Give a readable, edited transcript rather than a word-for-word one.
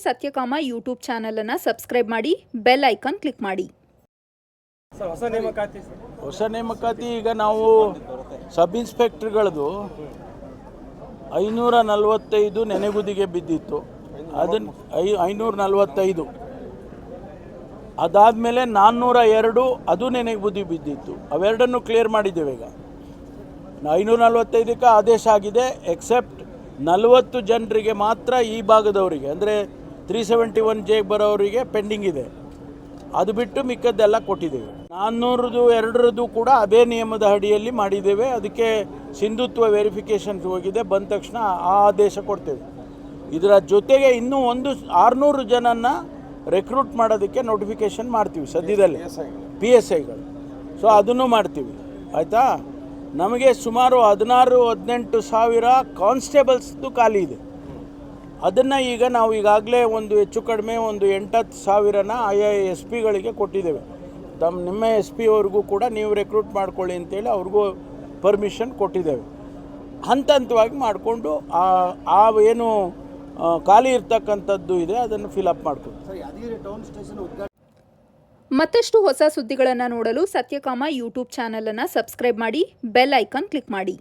Satyakama YouTube ಚಾನಲನ್ನು subscribe ಮಾಡಿ, bell icon click ಮಾಡಿ. ಹೊಸ ನೇಮಕಾತಿ ಈಗ ನಾವು ಸಬ್ ಇನ್ಸ್ಪೆಕ್ಟರ್ಗಳದು 545 ನೆನೆಗುದಿಗೆ ಬಿದ್ದಿತ್ತು. ಅದನ್ನು 545 ಅದಾದಮೇಲೆ 402 ಅದು ನೆನೆಗುದಿ ಬಿದ್ದಿತ್ತು. ಅವೆರಡನ್ನು ಕ್ಲಿಯರ್ ಮಾಡಿದ್ದೇವೆ. ಈಗ 545ಕ್ಕೆ ಆದೇಶ ಆಗಿದೆ. ಎಕ್ಸೆಪ್ಟ್ 40 ಜನರಿಗೆ ಮಾತ್ರ ಈ ಭಾಗದವರಿಗೆ ಅಂದರೆ 371J ಬರೋವರಿಗೆ ಪೆಂಡಿಂಗ್ ಇದೆ. ಅದು ಬಿಟ್ಟು ಮಿಕ್ಕದ್ದೆಲ್ಲ ಕೊಟ್ಟಿದ್ದೇವೆ. 402 ಕೂಡ ಅದೇ ನಿಯಮದ ಅಡಿಯಲ್ಲಿ ಮಾಡಿದ್ದೇವೆ. ಅದಕ್ಕೆ ಸಿಂಧುತ್ವ ವೆರಿಫಿಕೇಷನ್ ಹೋಗಿದೆ. ಬಂದ ತಕ್ಷಣ ಆ ಆದೇಶ ಕೊಡ್ತೇವೆ. ಇದರ ಜೊತೆಗೆ ಇನ್ನೂ 600 ಜನನ ರೆಕ್ರೂಟ್ ಮಾಡೋದಕ್ಕೆ ನೋಟಿಫಿಕೇಷನ್ ಮಾಡ್ತೀವಿ ಸದ್ಯದಲ್ಲಿ, PSIಗಳು. ಸೊ ಅದನ್ನು ಮಾಡ್ತೀವಿ, ಆಯಿತಾ. ನಮಗೆ ಸುಮಾರು 16-18 ಸಾವಿರ ಕಾನ್ಸ್ಟೇಬಲ್ಸ್ದು ಖಾಲಿ ಇದೆ. ಅದನ್ನು ಈಗ ನಾವು ಈಗಾಗಲೇ ಒಂದು ಹೆಚ್ಚು ಕಡಿಮೆ ಒಂದು 8-10 ಸಾವಿರನ ಆಯಾ SP ಗಳಿಗೆ ಕೊಟ್ಟಿದ್ದೇವೆ. ನಿಮ್ಮ SP ಅವ್ರಿಗೂ ಕೂಡ ನೀವು ರೆಕ್ರೂಟ್ ಮಾಡ್ಕೊಳ್ಳಿ ಅಂತೇಳಿ ಅವ್ರಿಗೂ ಪರ್ಮಿಷನ್ ಕೊಟ್ಟಿದ್ದೇವೆ. ಹಂತ ಹಂತವಾಗಿ ಮಾಡಿಕೊಂಡು ಆ ಏನು ಖಾಲಿ ಇರ್ತಕ್ಕಂಥದ್ದು ಇದೆ ಅದನ್ನು ಫಿಲಪ್ ಮಾಡ್ಕೊಂಡು. ಮತ್ತಷ್ಟು ಹೊಸ ಸುದ್ದಿಗಳನ್ನು ನೋಡಲು ಸತ್ಯಕಾಮ ಯೂಟ್ಯೂಬ್ ಚಾನಲನ್ನು ಸಬ್ಸ್ಕ್ರೈಬ್ ಮಾಡಿ, ಬೆಲ್ ಐಕಾನ್ ಕ್ಲಿಕ್ ಮಾಡಿ.